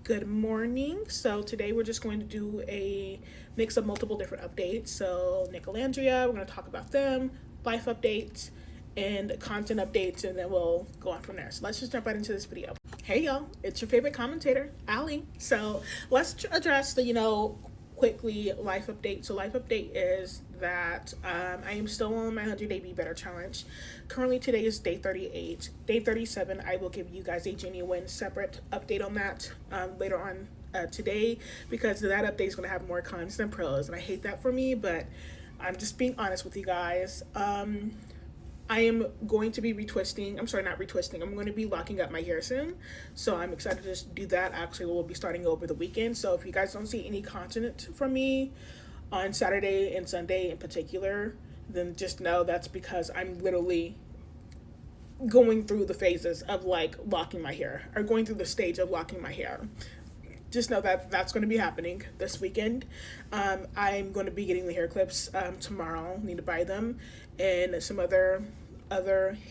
Good morning. So today we're just going to do a mix of multiple different updates. So Nick Alandria, we're going to talk about them, life updates, and content updates, and then we'll go on from there. So let's just jump right into this video. Hey y'all, it's your favorite commentator, Ali. So let's address the, quickly life update. So life update is that I am still on my 100-day Be Better challenge. Currently today is day 38. Day 37, I will give you guys a genuine separate update on that later on today, because that update is going to have more cons than pros, and I hate that for me, but I'm just being honest with you guys. I am going to be I'm going to be locking up my hair soon. So I'm excited to just do that. Actually, we'll be starting over the weekend. So if you guys don't see any content from me on Saturday and Sunday in particular, then just know that's because I'm literally going through the phases of like locking my hair, or going through the stage of locking my hair. Just know that that's going to be happening this weekend. I'm going to be getting the hair clips tomorrow. Need to buy them, and some other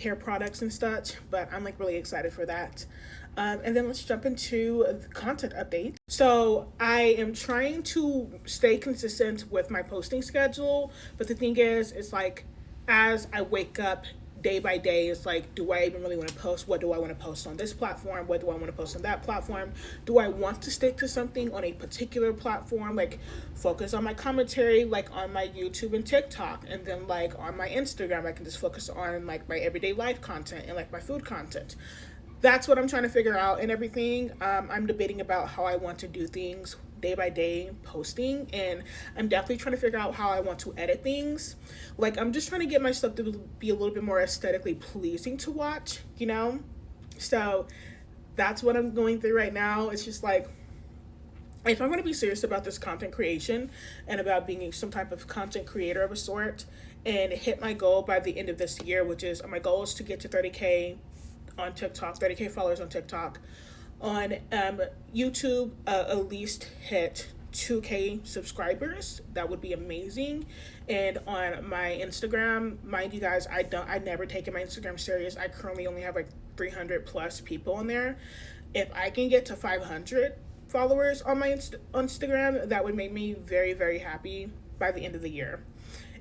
hair products and such. But I'm like really excited for that. And then let's jump into the content update. So I am trying to stay consistent with my posting schedule, but the thing is, it's like as I wake up day by day, it's like, do I even really want to post? What do I want to post on this platform? What do I want to post on that platform? Do I want to stick to something on a particular platform, like focus on my commentary, like on my YouTube and TikTok, and then like on my Instagram I can just focus on like my everyday life content and like my food content? That's what I'm trying to figure out and everything. I'm debating about how I want to do things day by day posting, and I'm definitely trying to figure out how I want to edit things. Like, I'm just trying to get my stuff to be a little bit more aesthetically pleasing to watch, So that's what I'm going through right now. It's just like, if I'm going to be serious about this content creation and about being some type of content creator of a sort and hit my goal by the end of this year, which is my goal is to get to 30K on TikTok, 30K followers on TikTok. On YouTube, at least hit 2K subscribers. That would be amazing. And on my Instagram, mind you guys, I never taken my Instagram serious. I currently only have like 300 plus people on there. If I can get to 500 followers on my Instagram, that would make me very, very happy by the end of the year.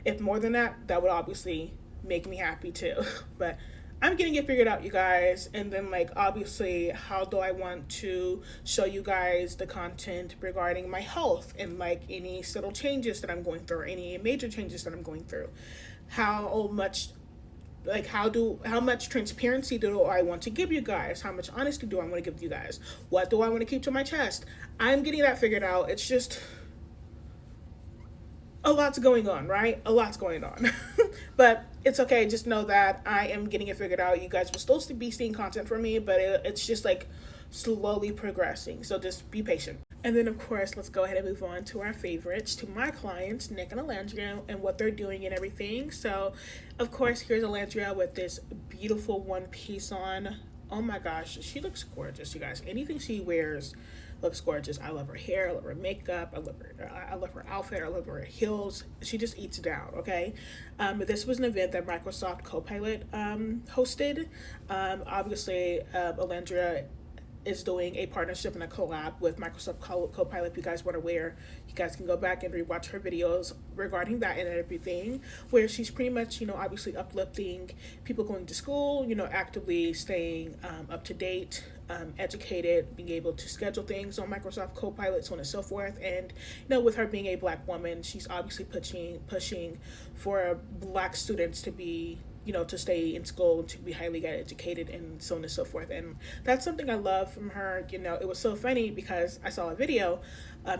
If more than that, that would obviously make me happy too. But I'm getting it figured out, you guys. And then like, obviously, how do I want to show you guys the content regarding my health and like any subtle changes that I'm going through, or any major changes that I'm going through? How much transparency do I want to give you guys? How much honesty do I want to give you guys? What do I want to keep to my chest? I'm getting that figured out. It's just a lot's going on, right? A lot's going on. But it's okay. Just know that I am getting it figured out. You guys will still be seeing content from me, but it's just like slowly progressing. So just be patient. And then, of course, let's go ahead and move on to our favorites, to my clients, Nick and Alandria, and what they're doing and everything. So, of course, here's Alandria with this beautiful one piece on. Oh my gosh, she looks gorgeous, you guys. Anything she wears looks gorgeous. I love her hair, I love her makeup, I love her outfit, I love her heels. She just eats down, okay? This was an event that Microsoft Copilot hosted. Obviously, Alandria is doing a partnership and a collab with Microsoft Copilot. If you guys weren't aware, you guys can go back and rewatch her videos regarding that and everything, where she's pretty much, obviously uplifting people going to school, actively staying up to date, educated, being able to schedule things on Microsoft Copilot, so on and so forth. And, with her being a Black woman, she's obviously pushing for Black students to be, to stay in school, to be highly educated, and so on and so forth. And that's something I love from her. It was so funny because I saw a video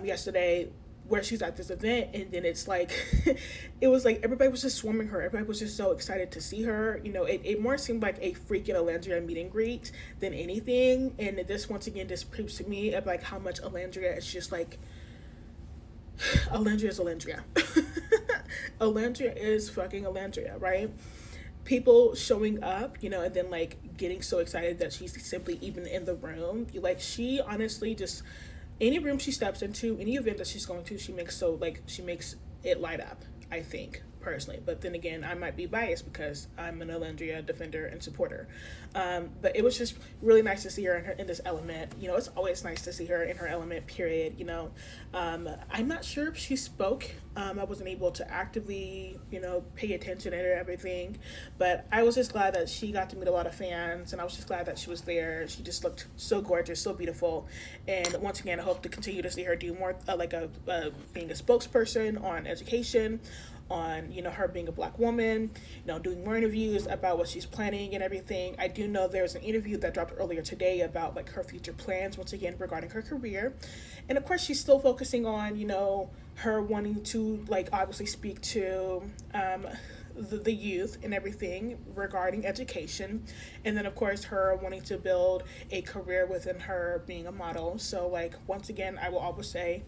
yesterday where she's at this event, and then it's like, it was like everybody was just swarming her. Everybody was just so excited to see her. It more seemed like a freaking Alandria meet and greet than anything. And this, once again, just proves to me of like how much Alandria is just like, Alandria is Alandria. Alandria is fucking Alandria, right? People showing up, and then like getting so excited that she's simply even in the room. Like, she honestly just, any room she steps into, any event that she's going to, she makes it light up, I think, personally. But then again, I might be biased because I'm an Alandria defender and supporter. But it was just really nice to see her in this element. You know, it's always nice to see her in her element, period. You know, I'm not sure if she spoke. I wasn't able to actively, you know, pay attention to everything. But I was just glad that she got to meet a lot of fans, and I was just glad that she was there. She just looked so gorgeous, so beautiful. And once again, I hope to continue to see her do more, being a spokesperson on education, on, you know, her being a Black woman, you know, doing more interviews about what she's planning and everything. I do know there's an interview that dropped earlier today about like her future plans, once again, regarding her career. And of course, she's still focusing on, you know, her wanting to like obviously speak to the youth and everything regarding education, and then of course her wanting to build a career within her being a model. So like, once again, I will always say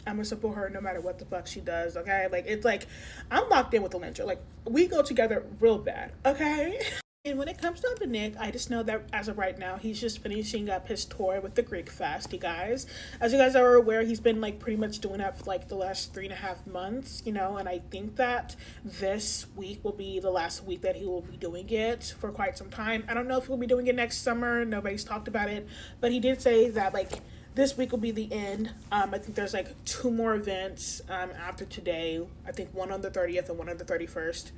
I'm gonna support her no matter what the fuck she does, okay? Like, it's like, I'm locked in with Alandria. Like, we go together real bad, okay? And when it comes down to Nick, I just know that as of right now, he's just finishing up his tour with the Greek Fest, you guys. As you guys are aware, he's been like pretty much doing that for like the last 3.5 months, you know, and I think that this week will be the last week that he will be doing it for quite some time. I don't know if he'll be doing it next summer. Nobody's talked about it, but he did say that like this week will be the end. I think there's like 2 more events after today. I think one on the 30th and one on the 31st.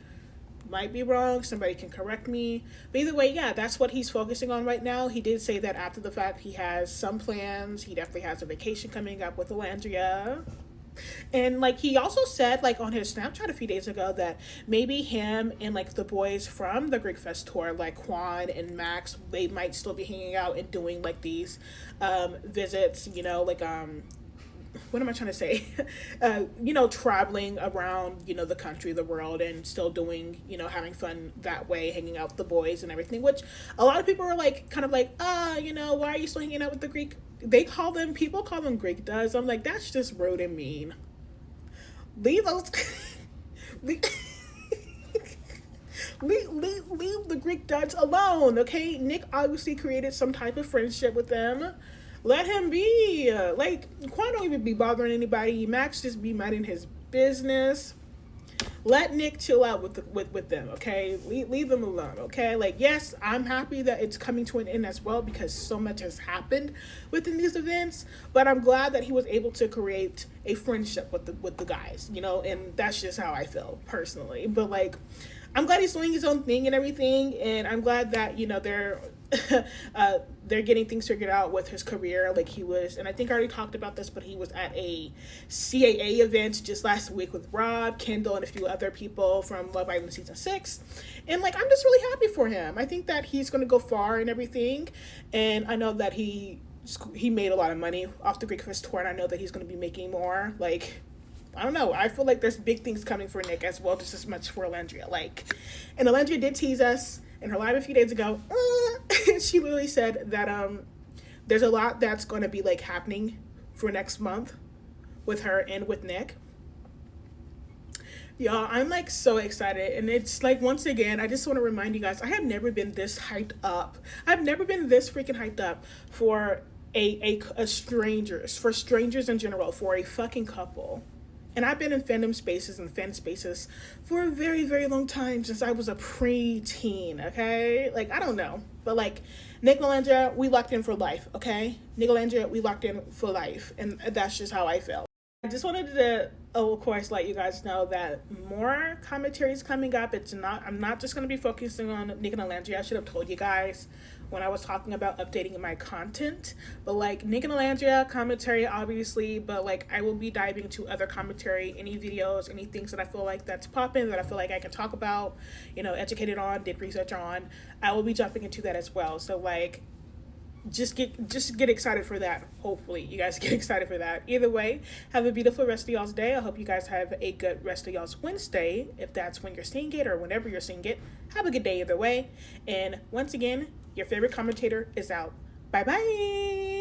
Might be wrong, somebody can correct me. But either way, yeah, that's what he's focusing on right now. He did say that after the fact he has some plans. He definitely has a vacation coming up with Alandria. And like, he also said like on his Snapchat a few days ago that maybe him and like the boys from the Greek Fest tour, like Quan and Max, they might still be hanging out and doing like these visits, you know, like what am I trying to say? You know, traveling around, you know, the country, the world, and still doing, you know, having fun that way, hanging out with the boys and everything, which a lot of people are like, kind of like, you know, why are you still hanging out with the Greek? People call them Greek duds. I'm like, that's just rude and mean. Leave those, leave the Greek duds alone, okay? Nick obviously created some type of friendship with them. Let him be. Like, Quan don't even be bothering anybody. Max just be minding his business. Let Nick chill out with them, okay? Leave them alone, okay? Like, yes, I'm happy that it's coming to an end as well because so much has happened within these events, but I'm glad that he was able to create a friendship with the guys, you know, and that's just how I feel personally. But like, I'm glad he's doing his own thing and everything, and I'm glad that, you know, they're getting things figured out with his career. Like, he was, and I think I already talked about this, but he was at a CAA event just last week with Rob, Kendall, and a few other people from Love Island Season 6. And like, I'm just really happy for him. I think that he's going to go far and everything. And I know that he made a lot of money off the Greek Fest tour, and I know that he's going to be making more. Like, I don't know. I feel like there's big things coming for Nick as well, just as much for Alandria. Like, and Alandria did tease us in her live a few days ago. She literally said that there's a lot that's going to be like happening for next month with her and with Nick. Y'all, I'm like so excited, and it's like, once again, I just want to remind you guys, I have never been this hyped up. I've never been this freaking hyped up for a strangers in general, for a fucking couple. And I've been in fandom spaces and fan spaces for a very, very long time, since I was a preteen, okay? Like, I don't know. But like, Nick and Alandria, we locked in for life, okay? Nick and Alandria, we locked in for life. And that's just how I feel. I just wanted to, of course, let you guys know that more commentary is coming up. I'm not just going to be focusing on Nick and Alandria. I should have told you guys when I was talking about updating my content. But like, Nick and Alandria commentary, obviously, but like, I will be diving into other commentary, any videos, any things that I feel like that's popping, that I feel like I can talk about, you know, educated on, did research on. I will be jumping into that as well. So like, just get excited for that. Hopefully you guys get excited for that. Either way, have a beautiful rest of y'all's day. I hope you guys have a good rest of y'all's Wednesday, if that's when you're seeing it or whenever you're seeing it. Have a good day either way. And once again, your favorite commentator is out. Bye bye.